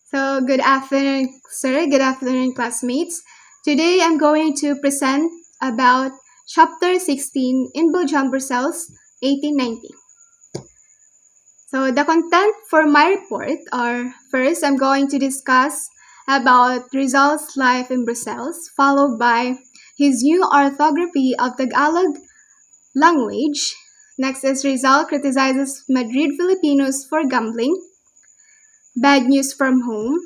So, good afternoon, sir. Good afternoon, classmates. Today, I'm going to present about Chapter 16 in Belgian Brussels, 1890. So, the content for my report are first, I'm going to discuss about Rizal's life in Brussels, followed by his new orthography of Tagalog language. Next is Rizal criticizes Madrid Filipinos for gambling, bad news from home,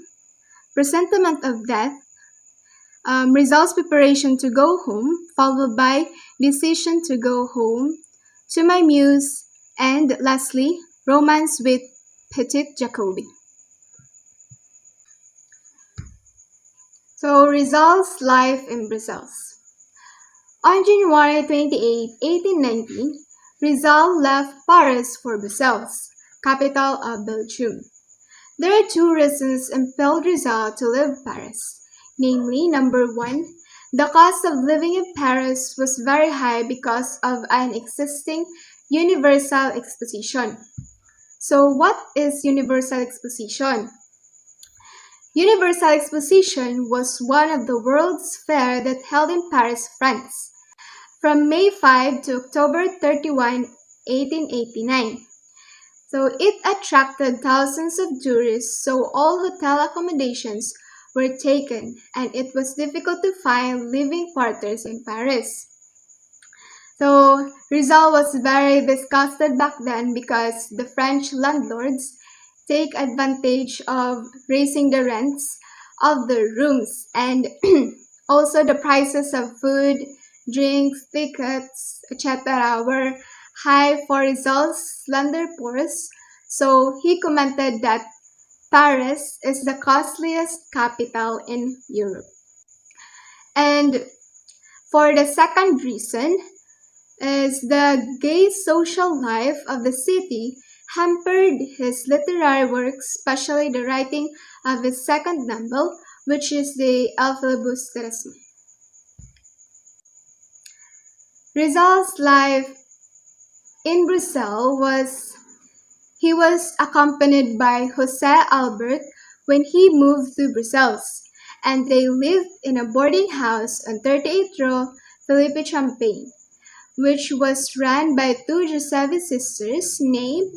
presentiment of death, results preparation to go home, followed by decision to go home, to my muse, and lastly, romance with Petit Jacobi. So, results life in Brussels. On January 28, 1890, Rizal left Paris for Brussels, capital of Belgium. There are two reasons impelled Rizal to leave Paris. Namely, number one, the cost of living in Paris was very high because of an existing universal exposition. So, what is universal exposition? Universal exposition was one of the world's fair that held in Paris, France, from May 5 to October 31, 1889. So it attracted thousands of tourists, so all hotel accommodations were taken, and it was difficult to find living quarters in Paris. So Rizal was very disgusted back then because the French landlords take advantage of raising the rents of the rooms and also the prices of food, drinks, tickets, etc. were high for Rizal's slender purse, so he commented that Paris is the costliest capital in Europe. And for the second reason is the gay social life of the city hampered his literary work, especially the writing of his second novel, which is the El Filibusterismo. Rizal's life in Brussels he was accompanied by Jose Albert when he moved to Brussels, and they lived in a boarding house on 38th Row, Philippe Champagne, which was run by two Giuseppe sisters named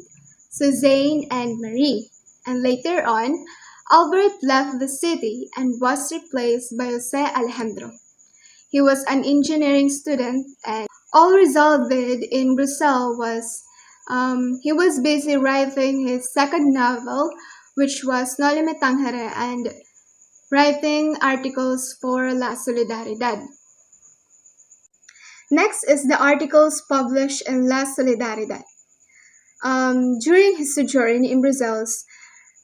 Suzanne and Marie. And later on, Albert left the city and was replaced by Jose Alejandro. He was an engineering student, and all Rizal did in Brussels was he was busy writing his second novel, which was No Le Metangere, and writing articles for La Solidaridad. Next is the articles published in La Solidaridad. During his sojourn in Brussels,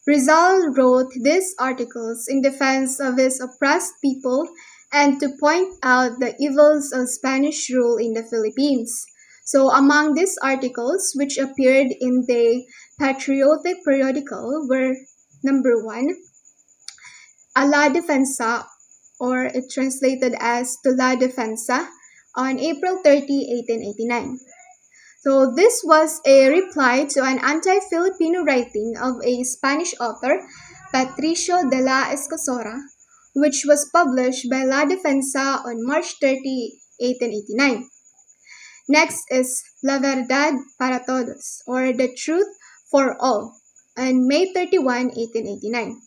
Rizal wrote these articles in defense of his oppressed people and to point out the evils of Spanish rule in the Philippines. So among these articles, which appeared in the patriotic periodical, were number one, A la Defensa, or it translated as To la Defensa, on April 30, 1889. So this was a reply to an anti-Filipino writing of a Spanish author, Patricio de la Escosora, which was published by La Defensa on March 30, 1889. Next is La Verdad para Todos, or The Truth for All, on May 31, 1889.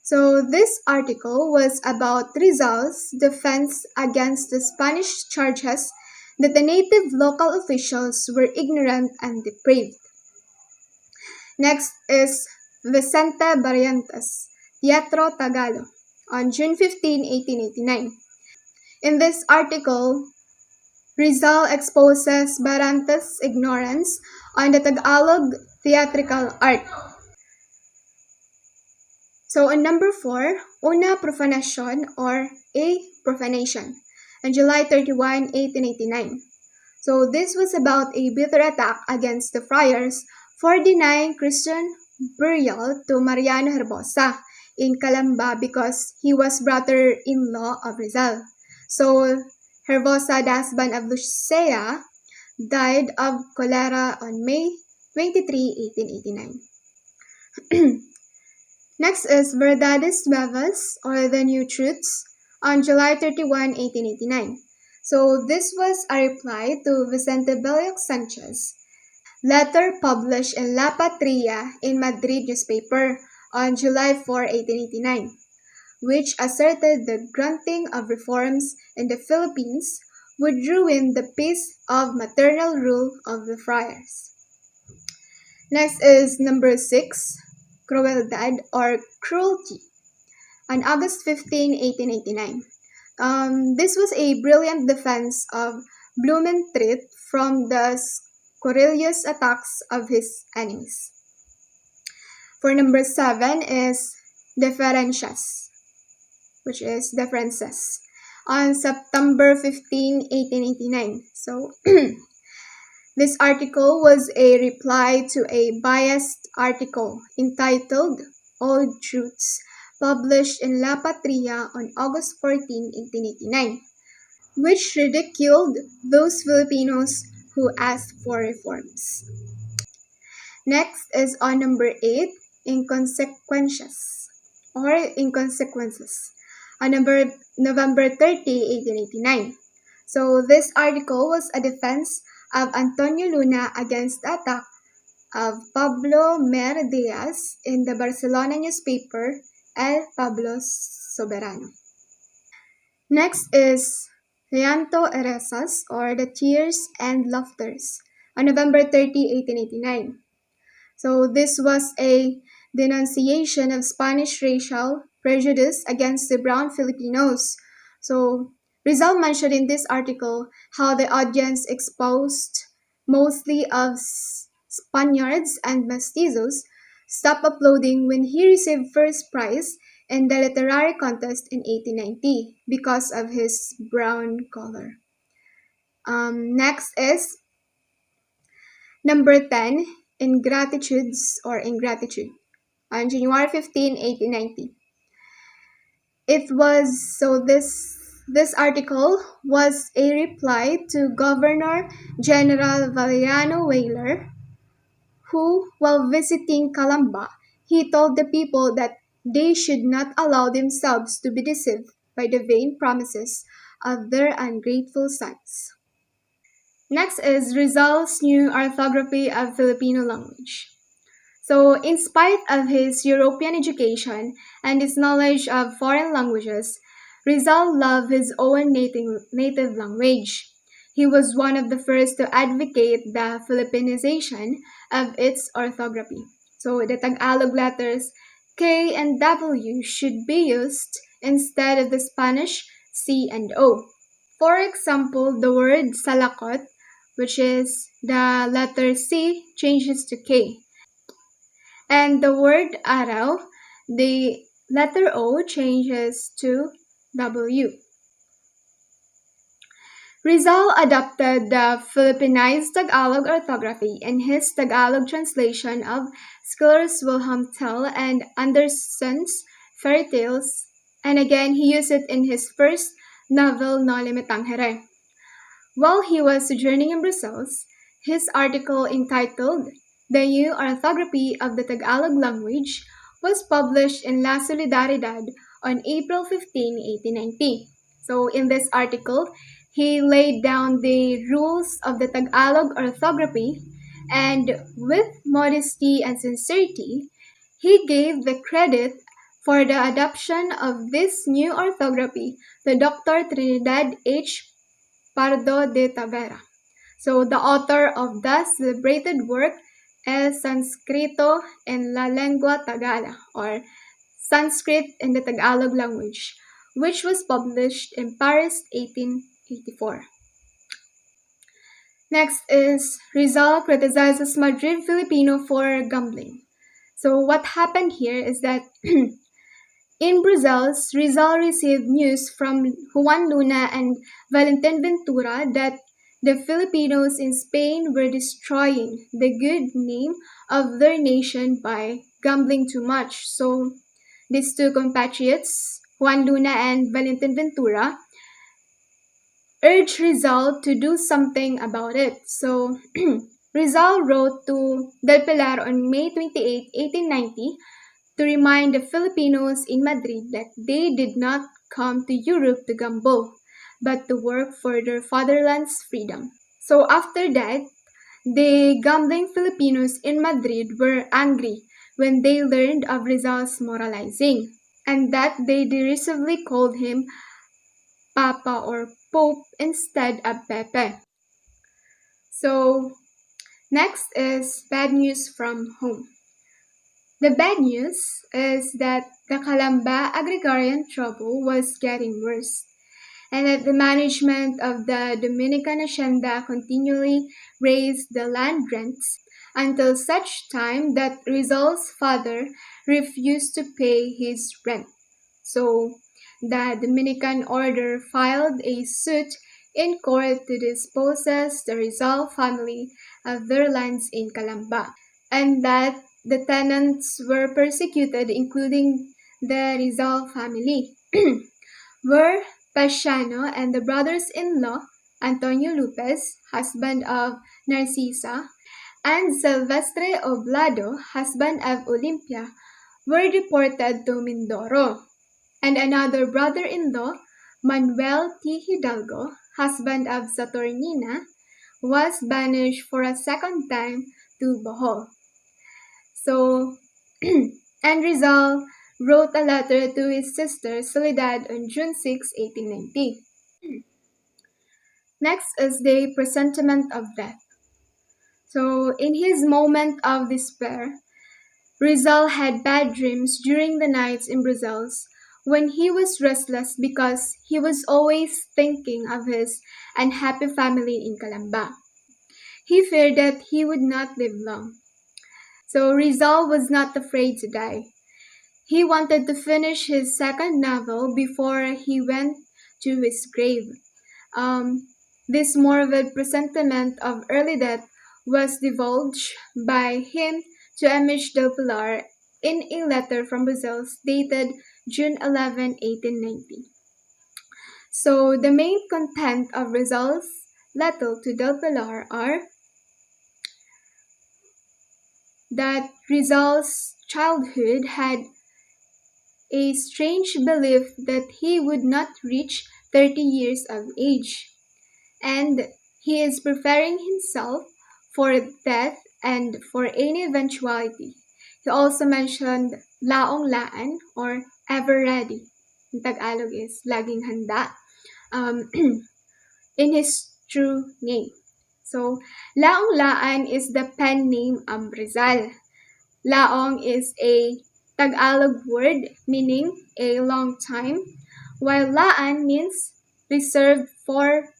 So this article was about Rizal's defense against the Spanish charges that the native local officials were ignorant and depraved. Next is Vicente Barrientos, Teatro Tagalog, on June 15, 1889. In this article, Rizal exposes Barrientos' ignorance on the Tagalog theatrical art. So on number 4, Una Profanacion, or A Profanation, on July 31, 1889. So this was about a bitter attack against the friars for denying Christian burial to Mariano Herbosa in Calamba because he was brother-in-law of Rizal. So Herbosa, the husband of Lucia, died of cholera on May 23, 1889. Next is Verdades Nuevas, or the New Truths, on July 31, 1889. So this was a reply to Vicente Belloc Sanchez letter published in La Patria in Madrid newspaper on July 4, 1889, which asserted the granting of reforms in the Philippines would ruin the peace of maternal rule of the friars. Next is number 6, crueldad or cruelty, on August 15, 1889. This was a brilliant defense of Blumentritt from the scurrilous attacks of his enemies. For number 7 is Deferencias, which is differences, on September 15, 1889. So this article was a reply to a biased article entitled Old Truths, published in La Patria on August 14, 1889, which ridiculed those Filipinos who asked for reforms. Next is on number 8, inconsequences or inconsequences, on November 30, 1889. So this article was a defense of Antonio Luna against the attack of Pablo Mer Diaz in the Barcelona newspaper El Pablo Soberano. Next is Llanto y Risas, or the Tears and Laughters, on November 30, 1889. So this was a denunciation of Spanish racial prejudice against the brown Filipinos. So Rizal mentioned in this article how the audience exposed mostly of Spaniards and mestizos stopped applauding when he received first prize in the literary contest in 1890 because of his brown color. Next is number 10, ingratitudes or ingratitude, on January 15, 1890. This article was a reply to Governor General Valeriano Weyler, who, while visiting Calamba, he told the people that they should not allow themselves to be deceived by the vain promises of their ungrateful sons. Next is Rizal's new orthography of Filipino language. So, in spite of his European education and his knowledge of foreign languages, Rizal loved his own native language. He was one of the first to advocate the Filipinization of its orthography. So, the Tagalog letters K and W should be used instead of the Spanish C and O. For example, the word salakot, which is the letter C, changes to K. And the word araw, the letter O changes to W. Rizal adopted the Filipinized Tagalog orthography in his Tagalog translation of Schiller's Wilhelm Tell and Andersen's Fairy Tales, and again he used it in his first novel Noli Me Tangere. While he was sojourning in Brussels, his article entitled The New Orthography of the Tagalog Language was published in La Solidaridad on April 15, 1890. So in this article, he laid down the rules of the Tagalog orthography, and with modesty and sincerity, he gave the credit for the adoption of this new orthography to Dr. Trinidad H. Pardo de Tavera. So the author of the celebrated work El Sanscrito en la Lengua Tagala, or Sanskrit in the Tagalog language, which was published in Paris 1884. Next is Rizal criticizes Madrid Filipino for gambling. So what happened here is that in Brussels, Rizal received news from Juan Luna and Valentin Ventura that the Filipinos in Spain were destroying the good name of their nation by gambling too much. So these two compatriots, Juan Luna and Valentin Ventura, urged Rizal to do something about it. So Rizal wrote to Del Pilar on May 28, 1890, to remind the Filipinos in Madrid that they did not come to Europe to gamble, but to work for their fatherland's freedom. So after that, the gambling Filipinos in Madrid were angry when they learned of Rizal's moralizing, and that they derisively called him Papa or Pope instead of Pepe. So next is bad news from home. The bad news is that the Calamba agrarian trouble was getting worse, and that the management of the Dominican hacienda continually raised the land rents until such time that Rizal's father refused to pay his rent. So the Dominican order filed a suit in court to dispossess the Rizal family of their lands in Calamba, and that the tenants were persecuted, including the Rizal family, were Pasiano and the brothers-in-law, Antonio Lopez, husband of Narcisa, and Silvestre Oblado, husband of Olympia, were deported to Mindoro, and another brother-in-law, Manuel T. Hidalgo, husband of Saturnina, was banished for a second time to Bohol. So, and Rizal wrote a letter to his sister Soledad on June 6, 1890. Next is the presentiment of death. So, in his moment of despair, Rizal had bad dreams during the nights in Brussels when he was restless because he was always thinking of his unhappy family in Calamba. He feared that he would not live long. So Rizal was not afraid to die. He wanted to finish his second novel before he went to his grave. Um, this morbid presentiment of early death was divulged by him to Amish del Pilar in a letter from Brussels dated June 11, 1890. So the main content of Rizal's letter to del Pilar are that Rizal's childhood had a strange belief that he would not reach 30 years of age, and he is preparing himself for death and for any eventuality. He also mentioned laong laan or ever ready. In Tagalog is laging handa um, in his true name. So, laong laan is the pen name of Rizal. Laong is a Tagalog word meaning a long time, while laan means reserved for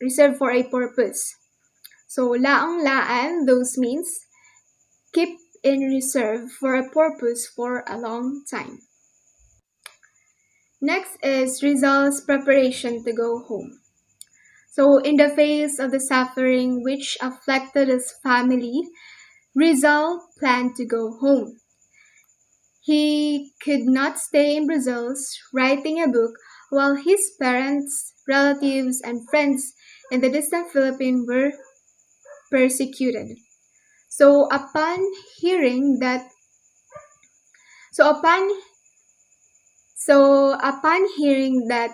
reserved for a purpose. So laong laan, those means keep in reserve for a purpose for a long time. Next is Rizal's preparation to go home. So in the face of the suffering which afflicted his family, Rizal planned to go home. He could not stay in Brussels writing a book while his parents, relatives, and friends in the distant Philippines were persecuted. So upon hearing that, so upon upon hearing that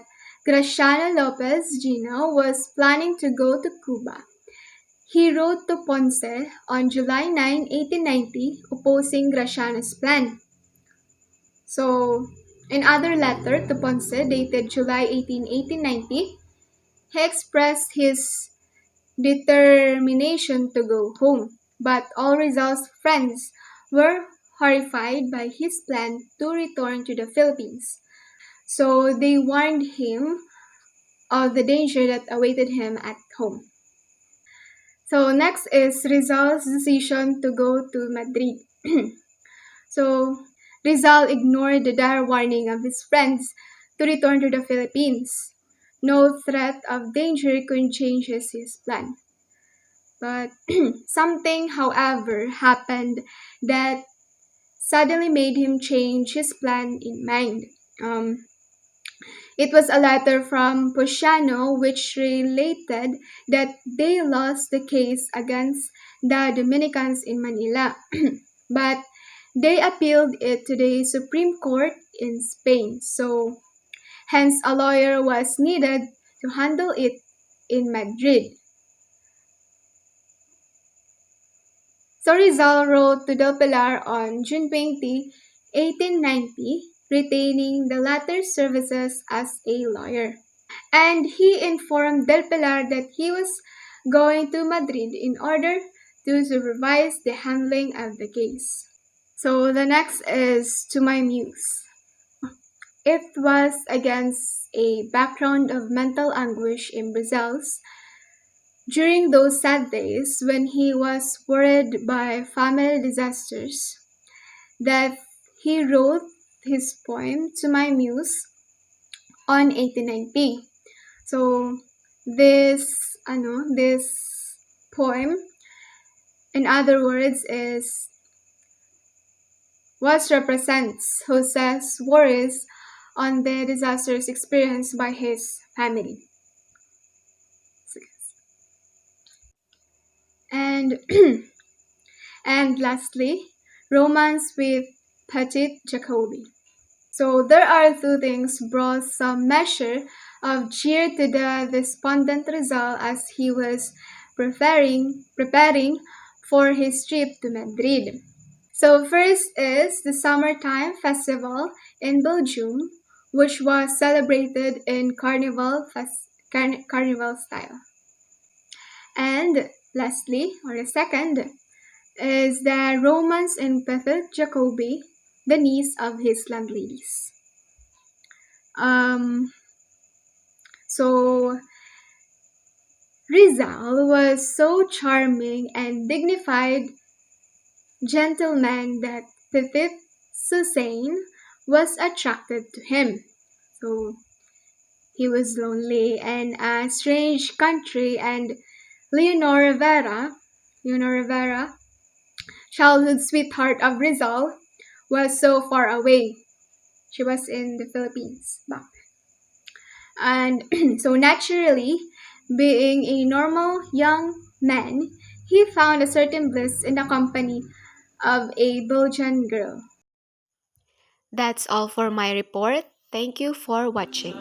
Graciano Lopez Gino was planning to go to Cuba, he wrote to Ponce on July 9, 1890, opposing Graciano's plan. So, in other letter to Ponce dated July 18, 1890, he expressed his determination to go home, but all Rizal's friends were horrified by his plan to return to the Philippines. So they warned him of the danger that awaited him at home. So next is Rizal's decision to go to Madrid. So Rizal ignored the dire warning of his friends to return to the Philippines. No threat of danger could change his plan. But something, however, happened that suddenly made him change his plan in mind. It was a letter from Posiano which related that they lost the case against the Dominicans in Manila. But They appealed it to the Supreme Court in Spain, so hence a lawyer was needed to handle it in Madrid. So Rizal wrote to Del Pilar on June 20, 1890, retaining the latter's services as a lawyer. And he informed Del Pilar that he was going to Madrid in order to supervise the handling of the case. So the next is To My Muse. It was against a background of mental anguish in Brazil's during those sad days when he was worried by family disasters that he wrote his poem To My Muse on 1890. So this poem, in other words, is what represents Jose's worries on the disasters experienced by his family. And and lastly, romance with Petit Jacobi. So there are two things brought some measure of cheer to the despondent Rizal as he was preparing for his trip to Madrid. So first is the summertime festival in Belgium, which was celebrated in carnival style. And lastly, or the second, is the romance in Petit Jacobi, the niece of his landladies. Um, so Rizal was so charming and dignified gentleman that Petit Suzanne was attracted to him. So he was lonely in a strange country, and Leonor Rivera, childhood sweetheart of Rizal, was so far away. She was in the Philippines back then. And so naturally, being a normal young man, he found a certain bliss in the company of a Belgian girl. That's all for my report. Thank you for watching.